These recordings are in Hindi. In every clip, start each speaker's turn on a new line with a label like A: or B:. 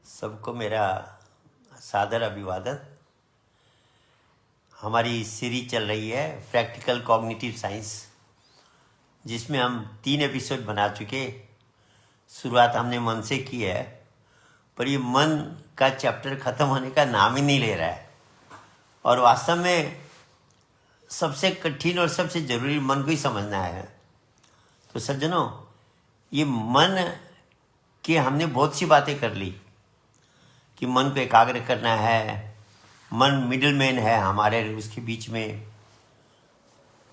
A: सबको मेरा सादर अभिवादन। हमारी सीरीज चल रही है प्रैक्टिकल कॉग्निटिव साइंस, जिसमें हम 3 एपिसोड बना चुके। शुरुआत हमने मन से की है, पर ये मन का चैप्टर ख़त्म होने का नाम ही नहीं ले रहा है। और वास्तव में सबसे कठिन और सबसे ज़रूरी मन को ही समझना है। तो सज्जनों, ये मन की हमने बहुत सी बातें कर ली कि मन को एकाग्र करना है। मन मिडिल मैन है हमारे, उसके बीच में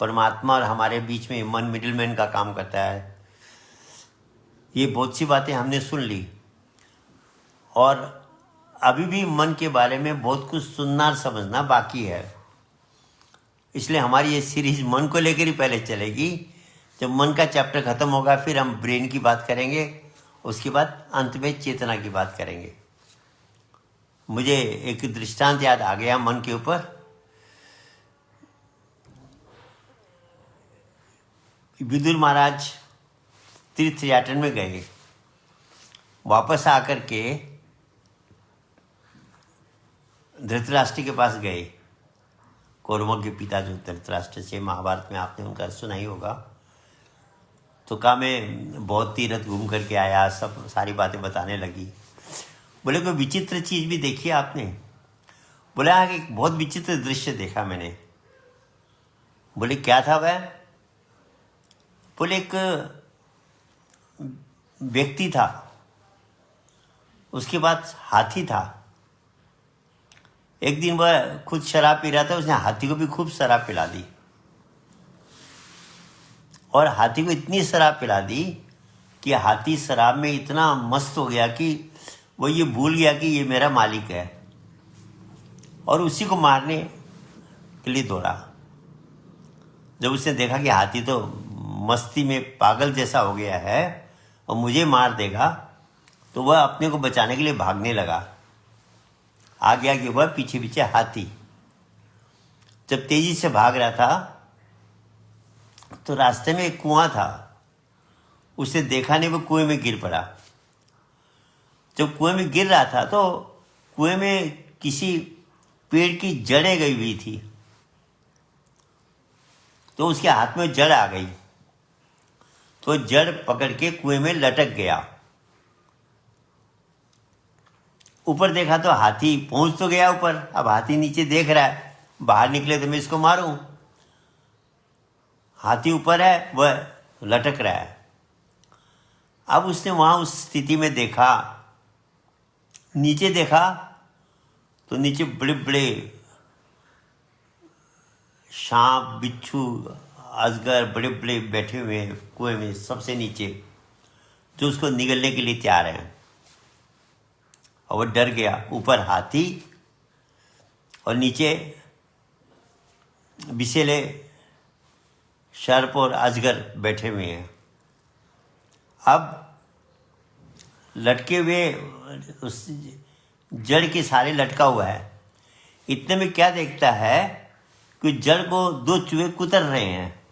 A: परमात्मा और हमारे बीच में मन मिडिल मैन का काम करता है। ये बहुत सी बातें हमने सुन ली और अभी भी मन के बारे में बहुत कुछ सुनना और समझना बाकी है। इसलिए हमारी ये सीरीज मन को लेकर ही पहले चलेगी। जब मन का चैप्टर ख़त्म होगा फिर हम ब्रेन की बात करेंगे, उसके बाद अंत में चेतना की बात करेंगे। मुझे एक दृष्टांत याद आ गया मन के ऊपर। विदुर महाराज तीर्थयाटन में गए, वापस आकर के धृतराष्ट्र के पास गए। कौरवों के पिता जो धृतराष्ट्र से, महाभारत में आपने उनका सुना ही होगा। तो कहा मैं बहुत तीर्थ घूम करके आया, सब सारी बातें बताने लगी। बोले कोई विचित्र चीज़ भी देखी आपने? बोले हाँ, एक बहुत विचित्र दृश्य देखा मैंने। बोले क्या था वह? बोले एक व्यक्ति था, उसके बाद हाथी था। एक दिन वह खुद शराब पी रहा था, उसने हाथी को भी खूब शराब पिला दी। और हाथी को इतनी शराब पिला दी कि हाथी शराब में इतना मस्त हो गया कि वो ये भूल गया कि ये मेरा मालिक है, और उसी को मारने के लिए दौड़ा। जब उसने देखा कि हाथी तो मस्ती में पागल जैसा हो गया है और मुझे मार देगा, तो वह अपने को बचाने के लिए भागने लगा। आ गया कि वह पीछे पीछे हाथी। जब तेजी से भाग रहा था तो रास्ते में एक कुआं था। उसे देखा नहीं, वो कुएं में गिर पड़ा। जब कुएं में गिर रहा था तो कुएं में किसी पेड़ की जड़ें गई हुई थी, तो उसके हाथ में जड़ आ गई। तो जड़ पकड़ के कुएं में लटक गया। ऊपर देखा तो हाथी पहुंच तो गया ऊपर। अब हाथी नीचे देख रहा है, बाहर निकले तो मैं इसको मारूं। हाथी ऊपर है, वह लटक रहा है। अब उसने वहां उस स्थिति में देखा, नीचे देखा तो नीचे बड़े बड़े सांप, बिच्छू, अजगर बड़े बड़े बैठे हुए हैं कुएं में सबसे नीचे, जो उसको निगलने के लिए तैयार हैं। और वह डर गया। ऊपर हाथी और नीचे विषैले सर्प और अजगर बैठे हुए हैं। अब लटके हुए उस जड़ के सारे लटका हुआ है। इतने में क्या देखता है कि जड़ को 2 चूहे कुतर रहे हैं,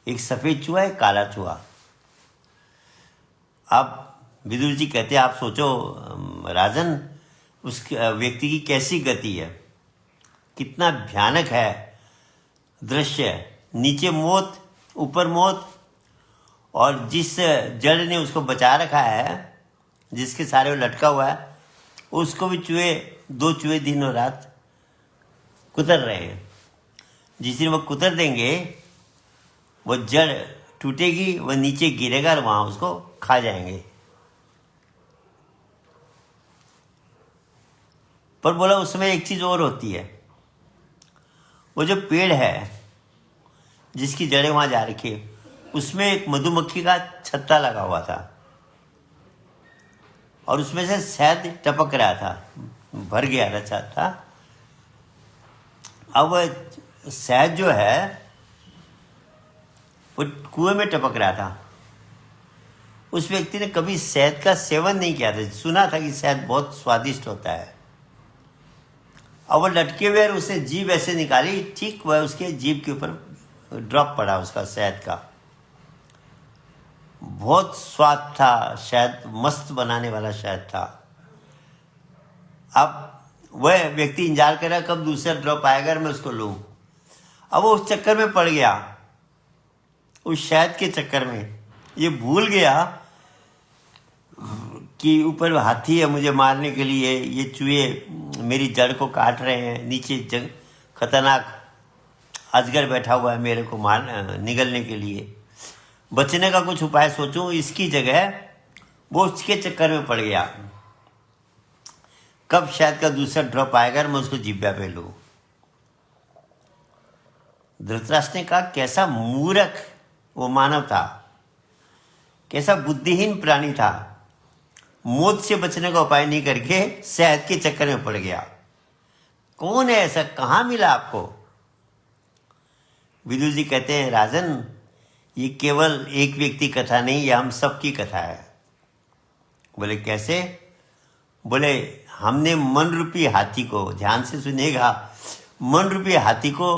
A: एक सफेद चूहा, एक काला चूहा। अब विदुर जी कहते हैं, आप सोचो राजन, उस व्यक्ति की कैसी गति है, कितना भयानक है दृश्य। नीचे मौत, ऊपर मौत, और जिस जड़ ने उसको बचा रखा है, जिसके सारे वो लटका हुआ है, उसको भी 2 चूहे दिन और रात कुतर रहे हैं। जिस दिन वो कुतर देंगे, वो जड़ टूटेगी, वह नीचे गिरेगा और वहां उसको खा जाएंगे। पर बोला उसमें एक चीज और होती है। वो जो पेड़ है जिसकी जड़ें वहां जा रखी है, उसमें एक मधुमक्खी का छत्ता लगा हुआ था और उसमें से शहद टपक रहा था, भर गया था छत्ता। अब वह शहद जो है वो कुएं में टपक रहा था। उस व्यक्ति ने कभी शहद का सेवन नहीं किया था, सुना था कि शहद बहुत स्वादिष्ट होता है। अब वो लटके हुए और उसे जीभ ऐसे निकाली, ठीक वह उसके जीभ के ऊपर ड्रॉप पड़ा उसका शहद का। बहुत स्वाद था, शहद मस्त बनाने वाला शहद था। अब वह व्यक्ति इंतजार कर रहा कब दूसरा ड्रॉप आएगा और मैं उसको लूँ। अब वो उस चक्कर में पड़ गया, उस शहद के चक्कर में। ये भूल गया कि ऊपर हाथी है मुझे मारने के लिए, ये चूहे मेरी जड़ को काट रहे हैं, नीचे खतरनाक अजगर बैठा हुआ है मेरे को निगलने के लिए। बचने का कुछ उपाय सोचूं, इसकी जगह वो उसके चक्कर में पड़ गया कब शायद का दूसरा ड्रॉप आएगा और मैं उसको जिब्या पे लूं। धृतराष्ट्र ने कहा कैसा मूर्ख वो मानव था, कैसा बुद्धिहीन प्राणी था, मौत से बचने का उपाय नहीं करके शहद के चक्कर में पड़ गया। कौन है ऐसा, कहाँ मिला आपको? विदुर जी कहते हैं राजन, ये केवल एक व्यक्ति कथा नहीं, ये हम सबकी कथा है। बोले कैसे? बोले हमने मन रूपी हाथी को, ध्यान से सुनिएगा, मन रूपी हाथी को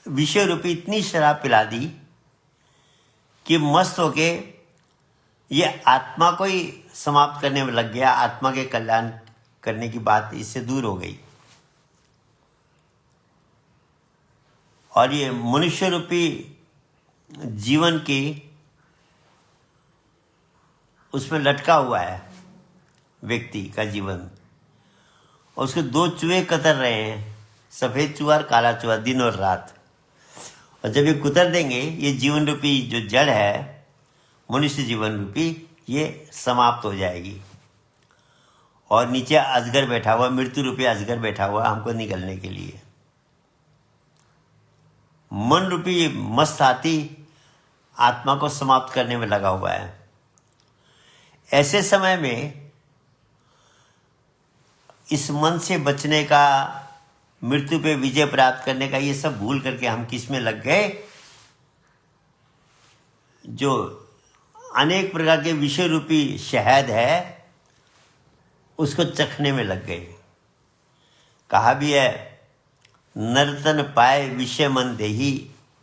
A: विषय रूपी इतनी शराब पिला दी कि मस्त होके ये आत्मा को ही समाप्त करने में लग गया, आत्मा के कल्याण करने की बात इससे दूर हो गई। और ये मनुष्य रूपी जीवन की उसमें लटका हुआ है व्यक्ति का जीवन, और उसके दो चूहे कतर रहे हैं, सफेद चूहा और काला चूहा, दिन और रात। और जब ये कुतर देंगे, ये जीवन रूपी जो जड़ है मनुष्य जीवन रूपी, ये समाप्त हो जाएगी। और नीचे अजगर बैठा हुआ, मृत्यु रूपी अजगर बैठा हुआ हमको निगलने के लिए। मन रूपी मस्त हाथी आत्मा को समाप्त करने में लगा हुआ है। ऐसे समय में इस मन से बचने का, मृत्यु पे विजय प्राप्त करने का, ये सब भूल करके हम किस में लग गए? जो अनेक प्रकार के विषय रूपी शहद है उसको चखने में लग गए। कहा भी है, नर्तन पाए विषय मन देही,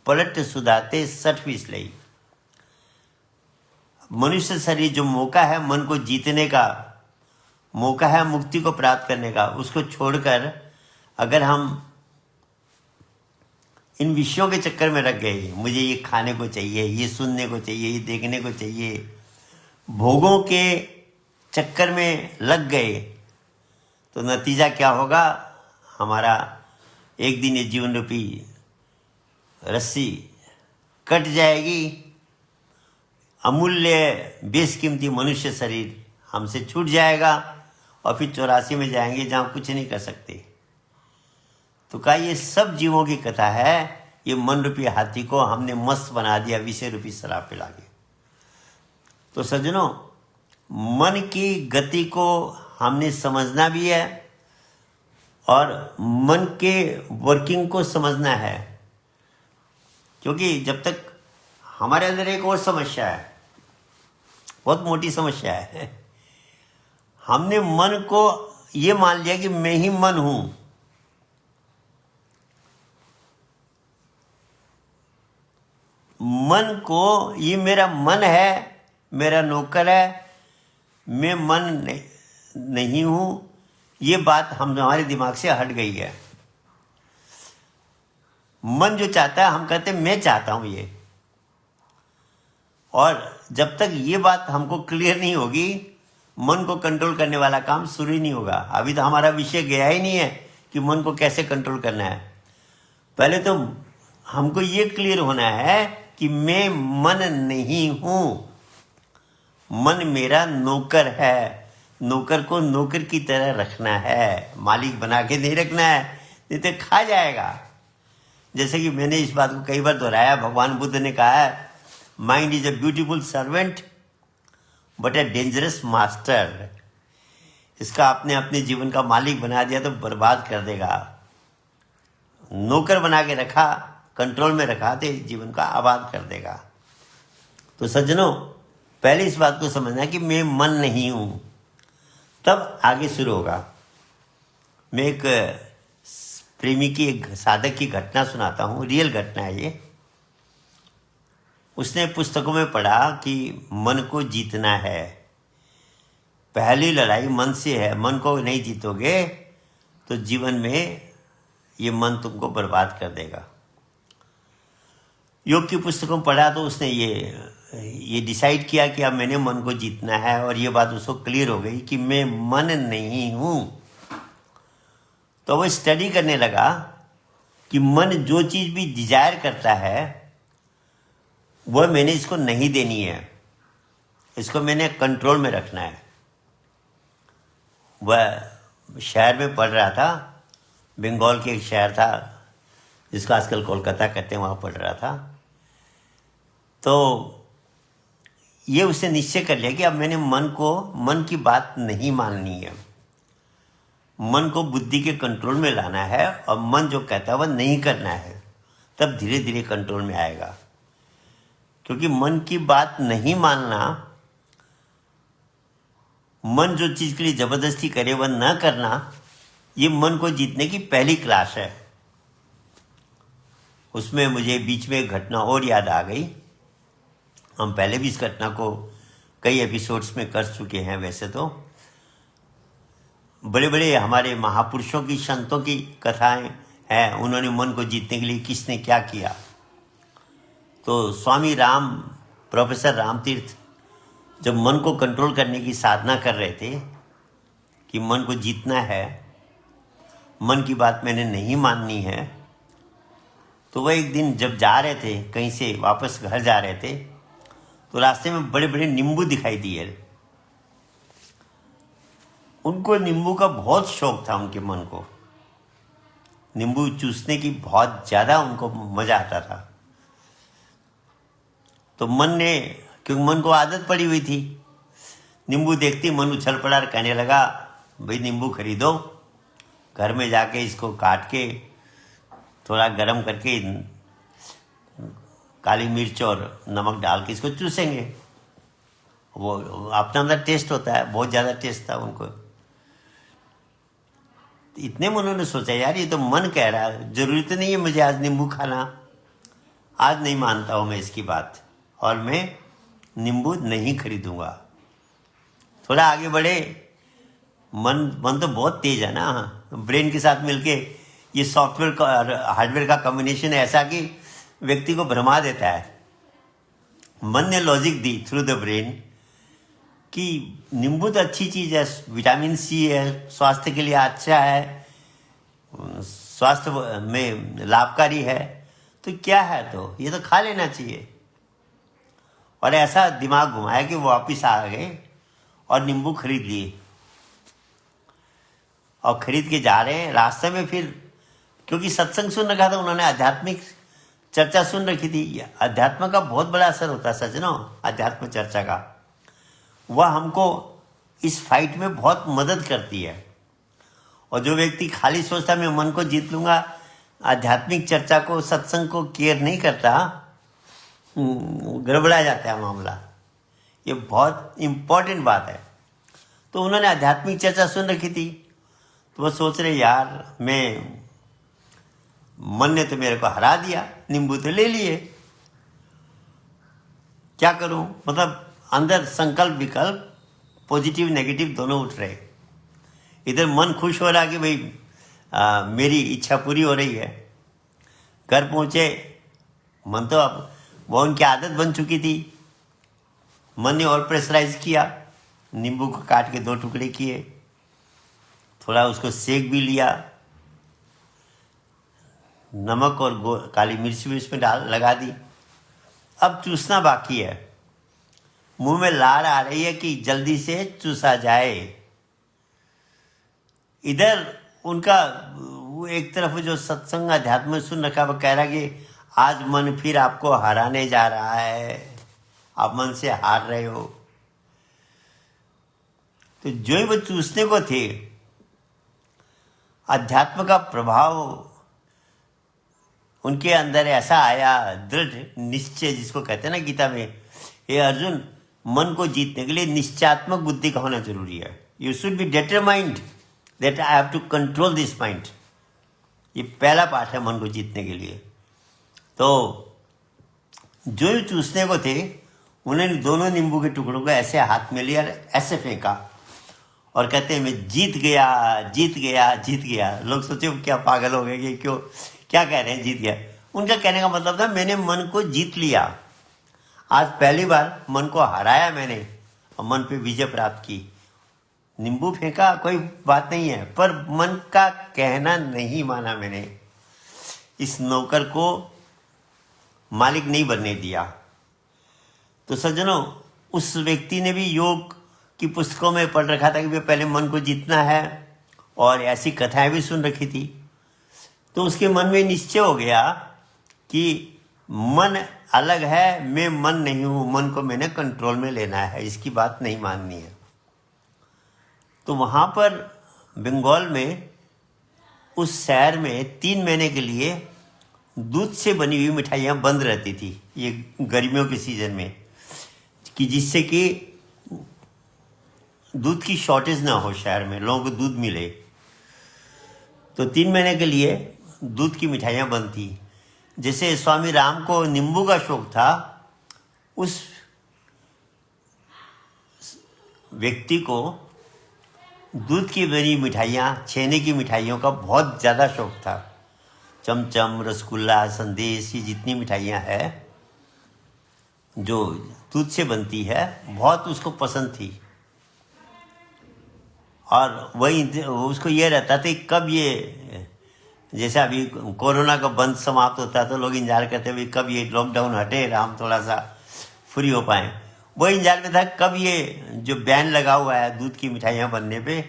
A: पलट सुधाते 60 लई। मनुष्य शरीर जो मौका है मन को जीतने का, मौका है मुक्ति को प्राप्त करने का, उसको छोड़कर अगर हम इन विषयों के चक्कर में रख गए, मुझे ये खाने को चाहिए, ये सुनने को चाहिए, ये देखने को चाहिए, भोगों के चक्कर में लग गए, तो नतीजा क्या होगा? हमारा एक दिन ये जीवन रूपी रस्सी कट जाएगी, अमूल्य बेशकीमती मनुष्य शरीर हमसे छूट जाएगा, और फिर 84 में जाएंगे जहाँ कुछ नहीं कर सकते। तो क्या ये सब जीवों की कथा है? ये मन रूपी हाथी को हमने मस्त बना दिया विषय रूपी शराब पिला के। तो सज्जनों, मन की गति को हमने समझना भी है और मन के वर्किंग को समझना है, क्योंकि जब तक हमारे अंदर एक और समस्या है, बहुत मोटी समस्या है, हमने मन को ये मान लिया कि मैं ही मन हूं। मन को, ये मेरा मन है, मेरा नौकर है, मैं मन नहीं हूं, ये बात हमारे दिमाग से हट गई है। मन जो चाहता है हम कहते हैं मैं चाहता हूं ये, और जब तक ये बात हमको क्लियर नहीं होगी, मन को कंट्रोल करने वाला काम शुरू ही नहीं होगा। अभी तो हमारा विषय गया ही नहीं है कि मन को कैसे कंट्रोल करना है। पहले तो हमको ये क्लियर होना है कि मैं मन नहीं हूं, मन मेरा नौकर है, नौकर को नौकर की तरह रखना है, मालिक बना के नहीं रखना है, नहीं तो खा जाएगा। जैसे कि मैंने इस बात को कई बार दोहराया, भगवान बुद्ध ने कहा है, mind is a beautiful servant but a dangerous master. इसका आपने अपने जीवन का मालिक बना दिया तो बर्बाद कर देगा। नौकर बना के रखा, कंट्रोल में रखा तो जीवन का आबाद कर देगा। तो सज्जनों, पहले इस बात को समझना कि मैं मन नहीं हूं, तब आगे शुरू होगा। मैं एक प्रेमी की, एक साधक की घटना सुनाता हूं, रियल घटना है ये। उसने पुस्तकों में पढ़ा कि मन को जीतना है, पहली लड़ाई मन से है। मन को नहीं जीतोगे तो जीवन में ये मन तुमको बर्बाद कर देगा। योग की पुस्तकों में पढ़ा तो उसने ये डिसाइड किया कि अब मैंने मन को जीतना है, और ये बात उसको क्लियर हो गई कि मैं मन नहीं हूँ। तो वो स्टडी करने लगा कि मन जो चीज़ भी डिजायर करता है वह मैंने इसको नहीं देनी है, इसको मैंने कंट्रोल में रखना है। वह शहर में पढ़ रहा था, बंगाल के एक शहर था जिसको आजकल कोलकाता कहते हैं, वहाँ पढ़ रहा था। तो ये उसने निश्चय कर लिया कि अब मैंने मन की बात नहीं माननी है, मन को बुद्धि के कंट्रोल में लाना है, और मन जो कहता है वह नहीं करना है। तब धीरे धीरे कंट्रोल में आएगा। क्योंकि मन की बात नहीं मानना, मन जो चीज़ के लिए ज़बरदस्ती करे वह न करना, ये मन को जीतने की पहली क्लास है। उसमें मुझे बीच में एक घटना और याद आ गई। हम पहले भी इस घटना को कई एपिसोड्स में कर चुके हैं। वैसे तो बड़े बड़े हमारे महापुरुषों की, संतों की कथाएं हैं, उन्होंने मन को जीतने के लिए किसने क्या किया। तो स्वामी राम, प्रोफेसर रामतीर्थ जब मन को कंट्रोल करने की साधना कर रहे थे कि मन को जीतना है, मन की बात मैंने नहीं माननी है, तो वह एक दिन जब जा रहे थे, कहीं से वापस घर जा रहे थे, तो रास्ते में बड़े बड़े नींबू दिखाई दिए। उनको नींबू का बहुत शौक था, उनके मन को नींबू चूसने की बहुत ज़्यादा उनको मज़ा आता था। तो मन ने, क्योंकि मन को आदत पड़ी हुई थी, नींबू देखती मन उछल पड़ा और कहने लगा, भाई नींबू खरीदो, घर में जाके इसको काट के थोड़ा गरम करके काली मिर्च और नमक डाल के इसको चूसेंगे। वो अपना अपना टेस्ट होता है, बहुत ज़्यादा टेस्ट था उनको। इतने में उन्होंने सोचा, यार ये तो मन कह रहा है, जरूरी तो नहीं है मुझे आज नींबू खाना, आज नहीं मानता हूँ मैं इसकी बात, और मैं नींबू नहीं खरीदूंगा। थोड़ा आगे बढ़े, मन तो बहुत तेज है ना, ब्रेन के साथ मिलके ये सॉफ्टवेयर का और हार्डवेयर का कॉम्बिनेशन है ऐसा कि व्यक्ति को भरमा देता है। मन ने logic the through the brain कि नींबू तो अच्छी चीज़ है, विटामिन सी है, स्वास्थ्य के लिए अच्छा है, स्वास्थ्य में लाभकारी है, तो क्या है, तो ये तो खा लेना चाहिए। और ऐसा दिमाग घुमाया कि वो वापिस आ गए और नींबू खरीद लिए, और खरीद के जा रहे हैं। रास्ते में फिर, क्योंकि सत्संग सुन रखा था उन्होंने, आध्यात्मिक चर्चा सुन रखी थी। अध्यात्म का बहुत बड़ा असर होता है सज्जनों, अध्यात्म चर्चा का। वह हमको इस फाइट में बहुत मदद करती है। और जो व्यक्ति खाली सोचता है मैं मन को जीत लूँगा, आध्यात्मिक चर्चा को, सत्संग को केयर नहीं करता, गड़बड़ा जाता है मामला। ये बहुत इम्पोर्टेंट बात है। तो उन्होंने आध्यात्मिक चर्चा सुन रखी थी, तो वो सोच रहे, यार मैं, मन ने तो मेरे को हरा दिया, नींबू तो ले लिए, क्या करूं। मतलब अंदर संकल्प विकल्प, पॉजिटिव नेगेटिव दोनों उठ रहे। इधर मन खुश हो रहा कि भाई मेरी इच्छा पूरी हो रही है। घर पहुंचे, मन तो अब वो उनकी आदत बन चुकी थी, मन ने और प्रेशराइज किया, नींबू को काट के 2 टुकड़े किए, थोड़ा उसको सेक भी लिया, नमक और काली मिर्च भी उसमें लगा दी। अब चूसना बाकी है, मुंह में लार आ रही है कि जल्दी से चूसा जाए। इधर उनका वो एक तरफ जो सत्संग अध्यात्म में सुन रखा, वो कह रहा कि आज मन फिर आपको हराने जा रहा है, आप मन से हार रहे हो। तो जो ही वो चूसने को थे, अध्यात्म का प्रभाव उनके अंदर ऐसा आया, दृढ़ निश्चय जिसको कहते हैं ना गीता में, ये अर्जुन, मन को जीतने के लिए निश्चयात्मक बुद्धि का होना जरूरी है। You should be determined that I have to control this mind. ये पहला पाठ है मन को जीतने के लिए। तो जो ही चूसने को थे, उन्होंने दोनों नींबू के टुकड़ों को ऐसे हाथ में लिया, ऐसे फेंका, और कहते हैं मैं जीत गया जीत गया जीत गया। लोग सोचे वो क्या पागल हो गए कि क्यों क्या कह रहे हैं जीत गया। उनका कहने का मतलब था मैंने मन को जीत लिया, आज पहली बार मन को हराया मैंने और मन पे विजय प्राप्त की। नींबू फेंका कोई बात नहीं है, पर मन का कहना नहीं माना मैंने, इस नौकर को मालिक नहीं बनने दिया। तो सज्जनों, उस व्यक्ति ने भी योग की पुस्तकों में पढ़ रखा था कि भाई पहले मन को जीतना है, और ऐसी कथाएं भी सुन रखी थी। तो उसके मन में निश्चय हो गया कि मन अलग है, मैं मन नहीं हूं, मन को मैंने कंट्रोल में लेना है, इसकी बात नहीं माननी है। तो वहां पर बंगाल में उस शहर में 3 महीने के लिए दूध से बनी हुई मिठाइयाँ बंद रहती थी, ये गर्मियों के सीजन में, कि जिससे कि दूध की शॉर्टेज ना हो, शहर में लोगों को दूध मिले। तो 3 महीने के लिए दूध की मिठाइयाँ बंद थी। जैसे स्वामी राम को नींबू का शौक था, उस व्यक्ति को दूध की बनी मिठाइयाँ, छेने की मिठाइयों का बहुत ज़्यादा शौक था। चमचम, रसगुल्ला, संदेश, ये जितनी मिठाइयाँ हैं जो दूध से बनती है, बहुत उसको पसंद थी। और वही उसको ये रहता था कि कब ये, जैसे अभी कोरोना का बंद समाप्त होता है तो लोग इंतजार करते हैं कब ये लॉकडाउन हटे, हम थोड़ा सा फ्री हो पाएँ। वो इंतजार में था कब ये जो बैन लगा हुआ है दूध की मिठाइयाँ बनने पे,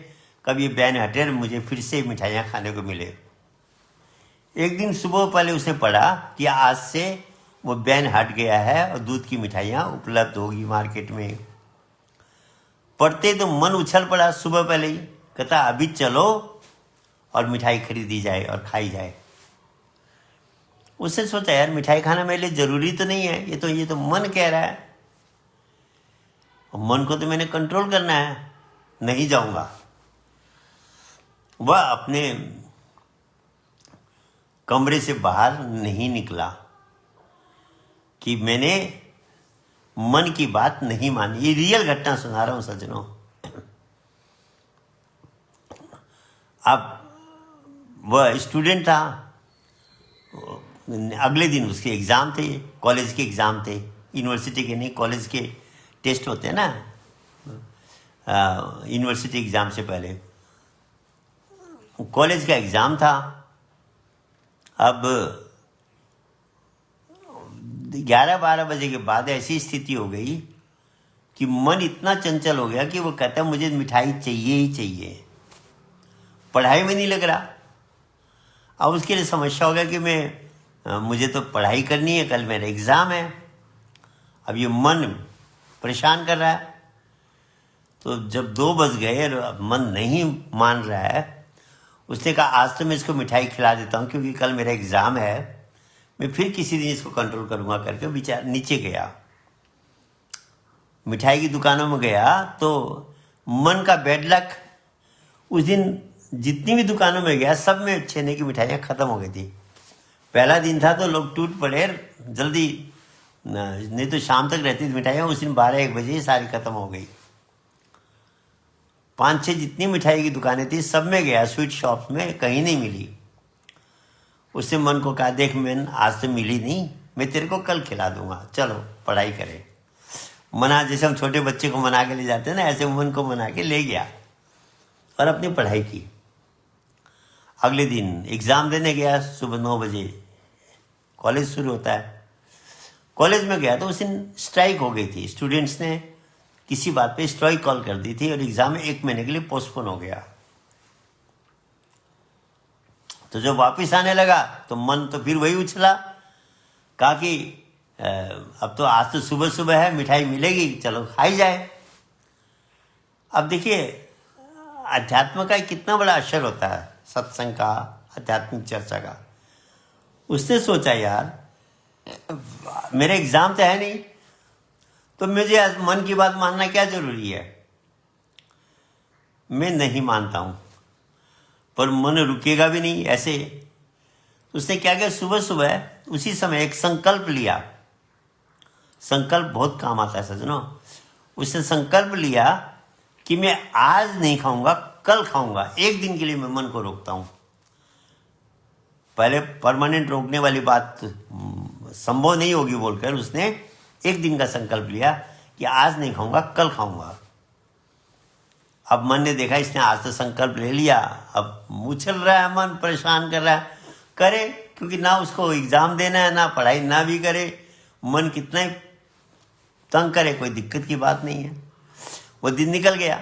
A: कब ये बैन हटे और मुझे फिर से मिठाइयाँ खाने को मिले। एक दिन सुबह पहले उसने पढ़ा कि आज से वो बैन हट गया है और दूध की मिठाइयाँ उपलब्ध होगी मार्केट में। पढ़ते तो मन उछल पड़ा सुबह पहले ही, कहता अभी चलो और मिठाई खरीदी जाए और खाई जाए। उसने सोचा यार मिठाई खाना मेरे लिए जरूरी तो नहीं है, ये तो मन कह रहा है, और मन को तो मैंने कंट्रोल करना है, नहीं जाऊंगा। वह अपने कमरे से बाहर नहीं निकला कि मैंने मन की बात नहीं मानी। ये रियल घटना सुना रहा हूं सज्जनों। अब वह स्टूडेंट था, अगले दिन उसके एग्ज़ाम थे, कॉलेज के एग्ज़ाम थे, यूनिवर्सिटी के नहीं, कॉलेज के टेस्ट होते हैं ना, यूनिवर्सिटी एग्ज़ाम से पहले कॉलेज का एग्ज़ाम था। अब 11-12 बजे के बाद ऐसी स्थिति हो गई कि मन इतना चंचल हो गया कि वो कहता है मुझे मिठाई चाहिए ही चाहिए, पढ़ाई में नहीं लग रहा। अब उसके लिए समस्या हो गया कि मुझे तो पढ़ाई करनी है, कल मेरा एग्ज़ाम है। अब ये मन परेशान कर रहा है। तो जब 2 बज गए और मन नहीं मान रहा है, उसने कहा आज तो मैं इसको मिठाई खिला देता हूँ क्योंकि कल मेरा एग्ज़ाम है, मैं फिर किसी दिन इसको कंट्रोल करूँगा करके बेचारा नीचे गया, मिठाई की दुकानों में गया। तो मन का बैड लक, उस दिन जितनी भी दुकानों में गया सब में छेने की मिठाइयाँ ख़त्म हो गई थी। पहला दिन था तो लोग टूट पड़े जल्दी, नहीं तो शाम तक रहती थी मिठाइयाँ, उस दिन 12-1 बजे सारी ख़त्म हो गई। 5-6 जितनी मिठाई की दुकानें थी सब में गया, स्वीट शॉप्स में कहीं नहीं मिली। उसने मन को कहा देख मैन आज तो मिली नहीं, मैं तेरे को कल खिला दूंगा, चलो पढ़ाई करें। मना, जैसे हम छोटे बच्चे को मना के ले जाते हैं ना, ऐसे मन को मना के ले गया और अपनी पढ़ाई की। अगले दिन एग्ज़ाम देने गया, सुबह 9 बजे कॉलेज शुरू होता है। कॉलेज में गया तो उस दिन स्ट्राइक हो गई थी, स्टूडेंट्स ने किसी बात पे स्ट्राइक कॉल कर दी थी और एग्ज़ाम 1 महीने के लिए पोस्टपोन हो गया। तो जब वापस आने लगा तो मन तो फिर वही उछला, कहा कि अब तो आज तो सुबह सुबह है, मिठाई मिलेगी, चलो खाई जाए। अब देखिए अध्यात्म का कितना बड़ा असर होता है, सत्संग का, आध्यात्मिक चर्चा का। उसने सोचा यार मेरे एग्ज़ाम तो है नहीं, तो मुझे आज मन की बात मानना क्या जरूरी है। मैं नहीं मानता हूँ, पर मन रुकेगा भी नहीं ऐसे। उसने क्या किया, सुबह सुबह उसी समय एक संकल्प लिया। संकल्प बहुत काम आता है सज्जनों। उसने संकल्प लिया कि मैं आज नहीं खाऊंगा, कल खाऊंगा। एक दिन के लिए मैं मन को रोकता हूं। पहले परमानेंट रोकने वाली बात संभव नहीं होगी बोलकर उसने एक दिन का संकल्प लिया कि आज नहीं खाऊंगा, कल खाऊंगा। अब मन ने देखा इसने आज तो संकल्प ले लिया, अब उछल रहा है, मन परेशान कर रहा है, करे, क्योंकि ना उसको एग्जाम देना है, ना पढ़ाई ना भी करे, मन कितना ही तंग करे, कोई दिक्कत की बात नहीं है। वो दिन निकल गया।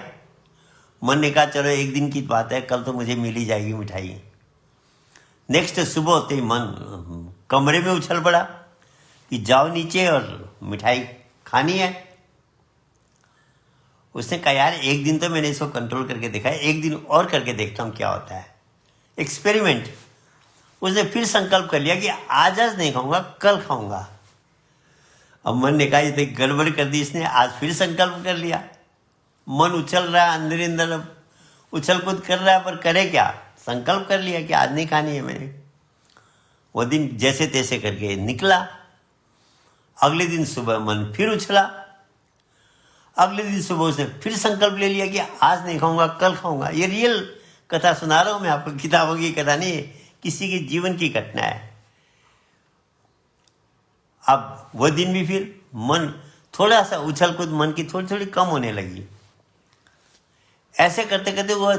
A: मन ने कहा चलो एक दिन की बात है, कल तो मुझे मिल ही जाएगी मिठाई। नेक्स्ट सुबह होते ही मन कमरे में उछल पड़ा कि जाओ नीचे और मिठाई खानी है। उसने कहा यार एक दिन तो मैंने इसको कंट्रोल करके देखा है, एक दिन और करके देखता हूँ क्या होता है, एक्सपेरिमेंट। उसने फिर संकल्प कर लिया कि आज नहीं खाऊंगा, कल खाऊंगा। अब मन ने कहा ये तो गड़बड़ कर दी इसने, आज फिर संकल्प कर लिया। मन उछल रहा है, अंदर अंदर उछल कूद कर रहा है, पर करे क्या, संकल्प कर लिया कि आज नहीं खानी है मैंने। वो दिन जैसे तैसे करके निकला। अगले दिन सुबह मन फिर उछला। अगले दिन सुबह उसने फिर संकल्प ले लिया कि आज नहीं खाऊंगा, कल खाऊंगा। ये रियल कथा सुना रहा हूं मैं आपको, किताबों की कथा नहीं है, किसी के जीवन की घटना है। अब वह दिन भी फिर मन थोड़ा सा उछल कूद मन की थोड़ी थोड़ी कम होने लगी। ऐसे करते करते वह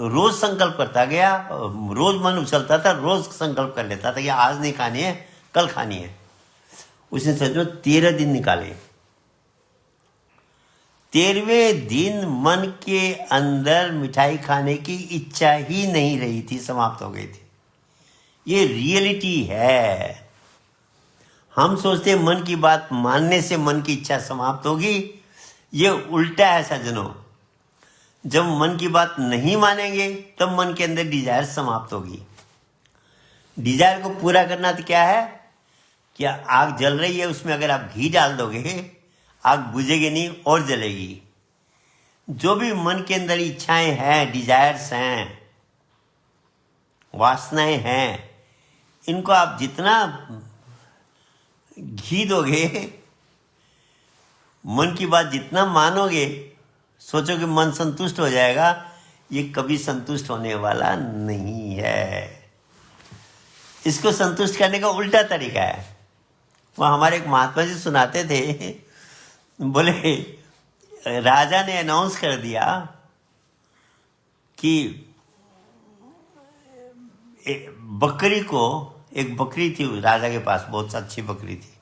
A: रोज संकल्प करता गया, रोज मन उछलता था, रोज संकल्प कर लेता था कि आज नहीं खानी है, कल खानी है। उसने सोचो 13 दिन निकाले। 13वें दिन मन के अंदर मिठाई खाने की इच्छा ही नहीं रही थी, समाप्त हो गई थी। ये रियलिटी है। हम सोचते हैं मन की बात मानने से मन की इच्छा समाप्त होगी, ये उल्टा है सज्जनों। जब मन की बात नहीं मानेंगे तब मन के अंदर डिजायर समाप्त होगी। डिजायर को पूरा करना तो क्या है, क्या आग जल रही है, उसमें अगर आप घी डाल दोगे आग बुझेगी नहीं और जलेगी। जो भी मन के अंदर इच्छाएं हैं, डिजायर्स हैं, वासनाएं हैं, इनको आप जितना घी दोगे, मन की बात जितना मानोगे, सोचो कि मन संतुष्ट हो जाएगा, ये कभी संतुष्ट होने वाला नहीं है। इसको संतुष्ट करने का उल्टा तरीका है। वह हमारे एक महात्मा जी सुनाते थे, बोले राजा ने अनाउंस कर दिया कि बकरी को, एक बकरी थी राजा के पास, बहुत अच्छी बकरी थी।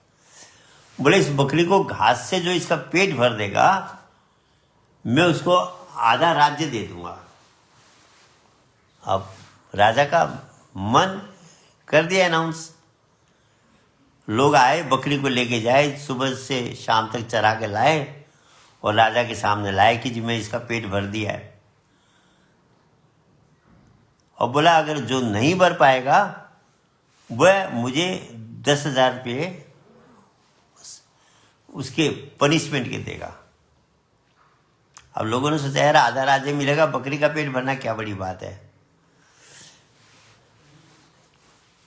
A: बोले इस बकरी को घास से जो इसका पेट भर देगा, मैं उसको आधा राज्य दे दूंगा। अब राजा का मन कर दिया अनाउंस। लोग आए, बकरी को लेके जाए, सुबह से शाम तक चरा के लाए और राजा के सामने लाए कि जी मैं इसका पेट भर दिया है। और बोला अगर जो नहीं भर पाएगा वह मुझे 10,000 रुपये उसके पनिशमेंट के देगा। अब लोगों ने सोचा यार आधा राज्य मिलेगा, बकरी का पेट भरना क्या बड़ी बात है।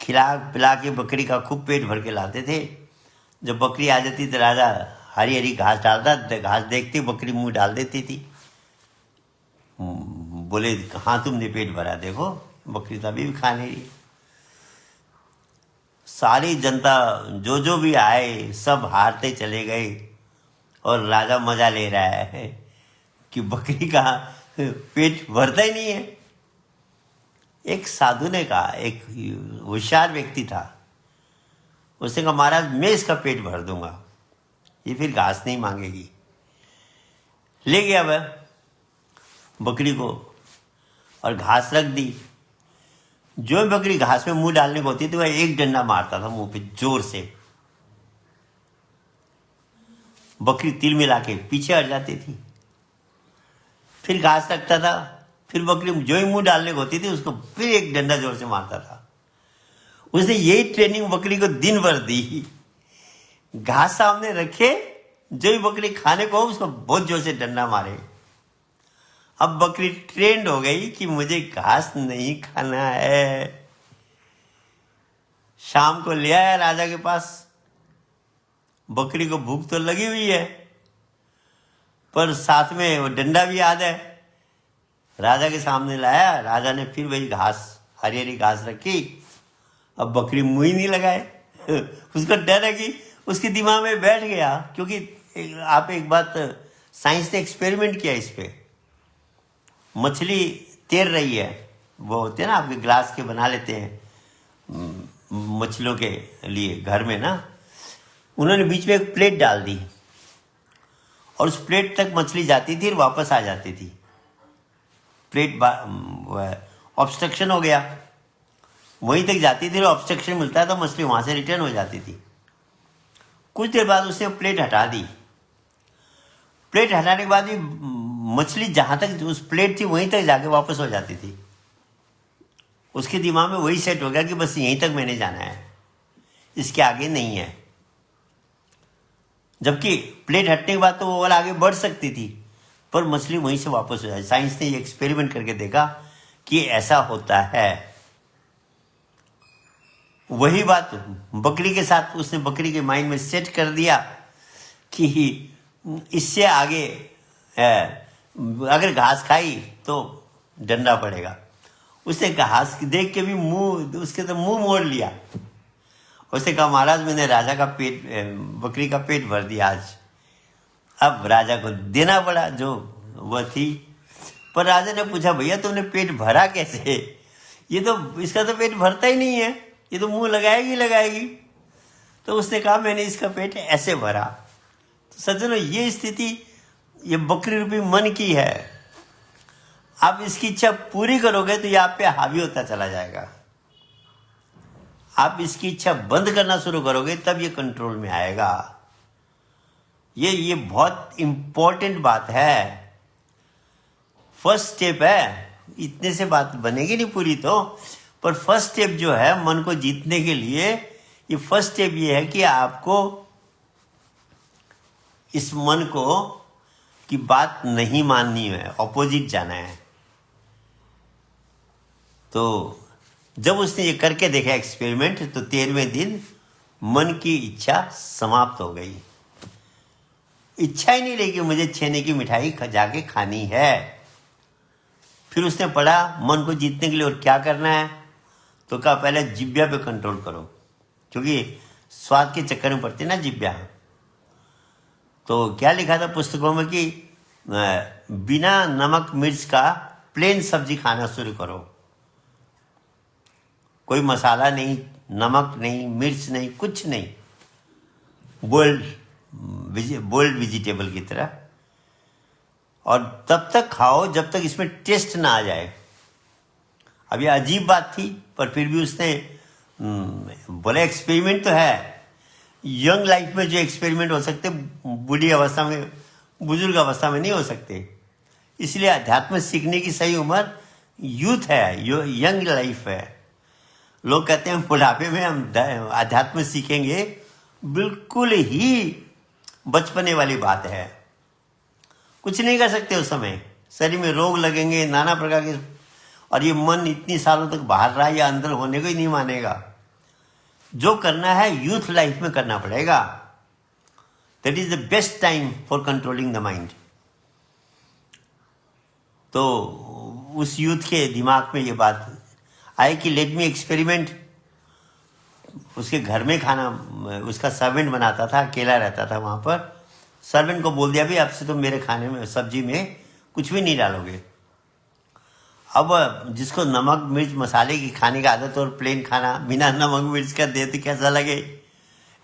A: खिला पिला के बकरी का खूब पेट भर के लाते थे। जब बकरी आ जाती तो राजा हरी हरी घास डालता, घास देखती बकरी मुंह डाल देती थी। बोले हाँ तुमने पेट भरा, देखो बकरी तो अभी भी खा नहीं रही। सारी जनता जो जो भी आए सब हारते चले गए और राजा मजा ले रहा है कि बकरी का पेट भरता ही नहीं है। एक साधु ने कहा, एक होशियार व्यक्ति था, उसने कहा महाराज मैं इसका पेट भर दूंगा, ये फिर घास नहीं मांगेगी। ले गया वह बकरी को और घास रख दी। जो बकरी घास में मुंह डालने को होती थी वह एक डंडा मारता था मुंह पे जोर से। बकरी तिल मिला के पीछे हट जाती थी। फिर घास रखता था, फिर बकरी जो ही मुंह डालने को होती थी उसको फिर एक डंडा जोर से मारता था। उसने यही ट्रेनिंग बकरी को दिन भर दी। घास सामने रखे, जो ही बकरी खाने को उसको बहुत जोर से डंडा मारे। अब बकरी ट्रेंड हो गई कि मुझे घास नहीं खाना है। शाम को ले आया राजा के पास। बकरी को भूख तो लगी हुई है, पर साथ में वो डंडा भी याद है। राजा के सामने लाया। राजा ने फिर वही घास, हरी हरी घास रखी। अब बकरी मुंह ही नहीं लगाए। उसको डर है कि उसके दिमाग में बैठ गया, क्योंकि आप एक बात, साइंस ने एक्सपेरिमेंट किया इस पे। मछली तैर रही है, वो होते हैं ना आपके ग्लास के बना लेते हैं मछलियों के लिए घर में ना, उन्होंने बीच में एक प्लेट डाल दी और उस प्लेट तक मछली जाती थी और वापस आ जाती थी। प्लेट ऑब्स्ट्रक्शन हो गया, वहीं तक जाती थी और ऑब्स्ट्रक्शन मिलता था, मछली वहां से रिटर्न हो जाती थी। कुछ देर बाद उसने प्लेट हटा दी। प्लेट हटाने के बाद भी मछली जहां तक उस प्लेट थी वहीं तक जाके वापस हो जाती थी। उसके दिमाग में वही सेट हो गया कि बस यहीं तक मैंने जाना है, इसके आगे नहीं है। जबकि प्लेट हटने के बाद तो वो और आगे बढ़ सकती थी, पर मछली वहीं से वापस हो जाए। साइंस ने ये एक्सपेरिमेंट करके देखा कि ऐसा होता है। वही बात बकरी के साथ उसने बकरी के माइंड में सेट कर दिया कि इससे आगे अगर घास खाई तो डंडा पड़ेगा। उसने घास देख के भी उसके तो मुंह मोड़ लिया। उसने कहा महाराज मैंने राजा का पेट, बकरी का पेट भर दिया आज। अब राजा को देना पड़ा जो वह थी। पर राजा ने पूछा भैया तुमने पेट भरा कैसे? ये तो इसका तो पेट भरता ही नहीं है, ये तो मुंह लगाएगी। तो उसने कहा मैंने इसका पेट ऐसे भरा। तो सज्जनों, ये स्थिति ये बकरी रूपी मन की है। आप इसकी इच्छा पूरी करोगे तो ये आप पे हावी होता चला जाएगा। आप इसकी इच्छा बंद करना शुरू करोगे तब ये कंट्रोल में आएगा। ये बहुत इंपॉर्टेंट बात है, फर्स्ट स्टेप है। इतने से बात बनेगी नहीं पूरी तो, पर फर्स्ट स्टेप जो है मन को जीतने के लिए, ये फर्स्ट स्टेप ये है कि आपको इस मन को की बात नहीं माननी है, ऑपोजिट जाना है। तो जब उसने ये करके देखा एक्सपेरिमेंट, तो 13वें दिन मन की इच्छा समाप्त हो गई। इच्छा ही नहीं रही कि मुझे छेने की मिठाई जाके खानी है। फिर उसने पढ़ा मन को जीतने के लिए और क्या करना है। तो कहा पहले जिब्या पे कंट्रोल करो, क्योंकि स्वाद के चक्कर में पड़ती है ना जिब्या। तो क्या लिखा था पुस्तकों में कि बिना नमक मिर्च का प्लेन सब्जी खाना शुरू करो। कोई मसाला नहीं, नमक नहीं, मिर्च नहीं, कुछ नहीं, बोल्ड वेजिटेबल की तरह। और तब तक खाओ जब तक इसमें टेस्ट ना आ जाए। अब ये अजीब बात थी, पर फिर भी उसने बोले एक्सपेरिमेंट तो है। यंग लाइफ में जो एक्सपेरिमेंट हो सकते बूढ़ी अवस्था में, बुजुर्ग अवस्था में नहीं हो सकते। इसलिए अध्यात्म सीखने की सही उम्र यूथ है, यंग लाइफ है। लोग कहते हैं बुढ़ापे में हम अध्यात्म सीखेंगे, बिल्कुल ही बचपने वाली बात है। कुछ नहीं कर सकते उस समय, शरीर में रोग लगेंगे नाना प्रकार के, और ये मन इतनी सालों तक बाहर रहा या अंदर होने को ही नहीं मानेगा। जो करना है यूथ लाइफ में करना पड़ेगा। That is the best time for controlling the mind. तो उस यूथ के दिमाग में ये बात आई कि लेट मी एक्सपेरिमेंट। उसके घर में खाना उसका सर्वेंट बनाता था, अकेला रहता था वहां पर। सर्वेंट को बोल दिया भी आपसे तो मेरे खाने में, सब्जी में कुछ भी नहीं डालोगे। अब जिसको नमक मिर्च मसाले की खाने की आदत और प्लेन खाना बिना नमक मिर्च का दे तो कैसा लगे?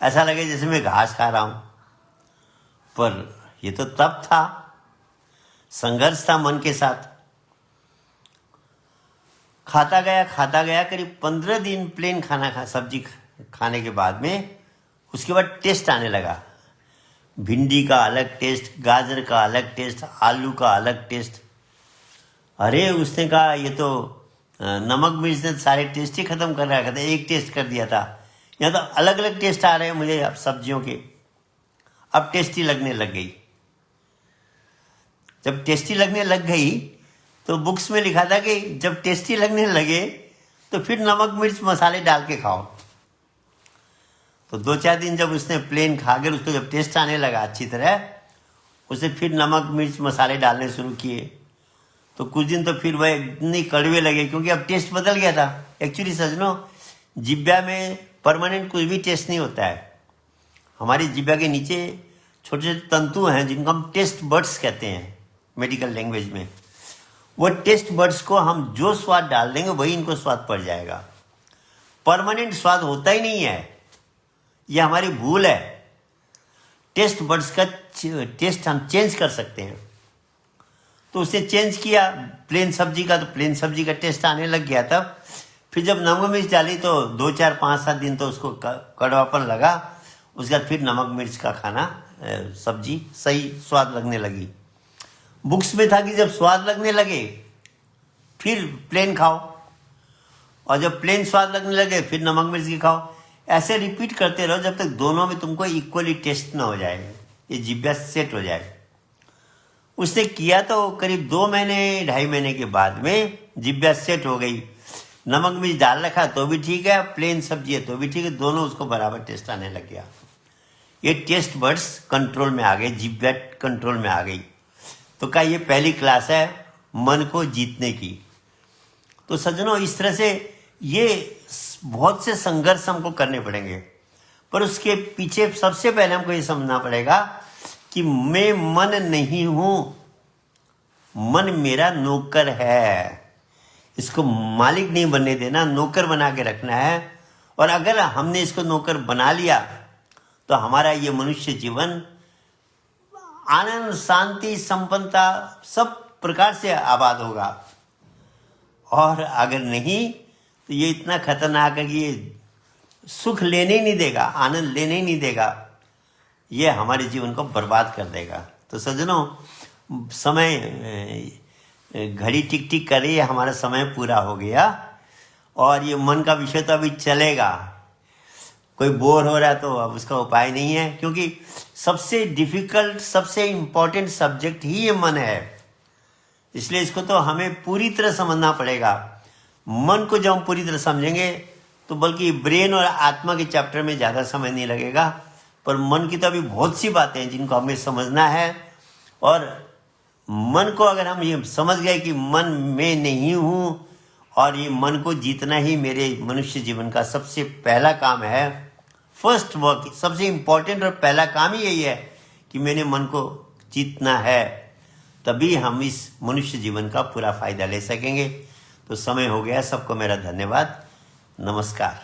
A: ऐसा लगे जैसे मैं घास खा रहा हूं। पर ये तो तब था, संघर्ष था मन के साथ। खाता गया करीब 15 दिन प्लेन खाना सब्जी खाने के बाद में उसके बाद टेस्ट आने लगा। भिंडी का अलग टेस्ट, गाजर का अलग टेस्ट, आलू का अलग टेस्ट। अरे उसने कहा ये तो नमक मिर्च ने सारे टेस्ट ही खत्म कर रखा था, एक टेस्ट कर दिया था। यहाँ तो अलग अलग टेस्ट आ रहे हैं मुझे अब सब्जियों के। अब टेस्टी लगने लग गई। जब टेस्टी लगने लग गई तो बुक्स में लिखा था कि जब टेस्टी लगने लगे तो फिर नमक मिर्च मसाले डाल के खाओ। तो 2-4 दिन जब उसने प्लेन खा कर उसको जब टेस्ट आने लगा अच्छी तरह, उसे फिर नमक मिर्च मसाले डालने शुरू किए। तो कुछ दिन तो फिर वह इतने कड़वे लगे, क्योंकि अब टेस्ट बदल गया था। एक्चुअली सजनों, जिब्या में परमानेंट कुछ भी टेस्ट नहीं होता है। हमारी जिब्या के नीचे छोटे छोटे तंतु हैं जिनको हम टेस्ट बड्स कहते हैं मेडिकल लैंग्वेज में। वो टेस्ट बड्स को हम जो स्वाद डाल देंगे वही इनको स्वाद पड़ जाएगा। परमानेंट स्वाद होता ही नहीं है, ये हमारी भूल है। टेस्ट बड्स का टेस्ट हम चेंज कर सकते हैं। तो उसे चेंज किया प्लेन सब्जी का, तो प्लेन सब्जी का टेस्ट आने लग गया। तब फिर जब नमक मिर्च डाली तो 2 4 5 7 दिन तो उसको कड़वापन लगा। उसके बाद फिर नमक मिर्च का खाना सब्जी सही स्वाद लगने लगी। बुक्स में था कि जब स्वाद लगने लगे फिर प्लेन खाओ, और जब प्लेन स्वाद लगने लगे फिर नमक मिर्च की खाओ। ऐसे रिपीट करते रहो जब तक दोनों में तुमको इक्वली टेस्ट ना हो जाए, ये जिब्या सेट हो जाए। उसने किया तो करीब 2 महीने 2.5 महीने के बाद में जिब्या सेट हो गई। नमक मिर्च डाल रखा तो भी ठीक है, प्लेन सब्जी है तो भी ठीक है, दोनों उसको बराबर टेस्ट आने लग गया। ये टेस्ट बड्स कंट्रोल में आ गए, जिब्या कंट्रोल में आ गई। तो क्या ये पहली क्लास है मन को जीतने की। तो सज्जनों, इस तरह से ये बहुत से संघर्ष हमको करने पड़ेंगे, पर उसके पीछे सबसे पहले हमको ये समझना पड़ेगा कि मैं मन नहीं हूं, मन मेरा नौकर है। इसको मालिक नहीं बनने देना, नौकर बना के रखना है। और अगर हमने इसको नौकर बना लिया तो हमारा ये मनुष्य जीवन आनंद, शांति, संपन्नता सब प्रकार से आबाद होगा। और अगर नहीं तो ये इतना खतरनाक है कि ये सुख लेने ही नहीं देगा, आनंद लेने ही नहीं देगा, ये हमारे जीवन को बर्बाद कर देगा। तो सज्जनों, समय घड़ी टिक टिक कर रही है, हमारा समय पूरा हो गया। और ये मन का विषय तो अभी चलेगा। कोई बोर हो रहा है तो अब उसका उपाय नहीं है, क्योंकि सबसे डिफिकल्ट, सबसे इम्पोर्टेंट सब्जेक्ट ही ये मन है। इसलिए इसको तो हमें पूरी तरह समझना पड़ेगा। मन को जब हम पूरी तरह समझेंगे तो बल्कि ब्रेन और आत्मा के चैप्टर में ज़्यादा समय नहीं लगेगा, पर मन की तो अभी बहुत सी बातें हैं जिनको हमें समझना है। और मन को अगर हम ये समझ गए कि मन में नहीं हूँ और ये मन को जीतना ही मेरे मनुष्य जीवन का सबसे पहला काम है, फर्स्ट वर्क, सबसे इम्पोर्टेंट और पहला काम ही यही है कि मैंने मन को जीतना है, तभी हम इस मनुष्य जीवन का पूरा फायदा ले सकेंगे। तो समय हो गया, सबको मेरा धन्यवाद, नमस्कार।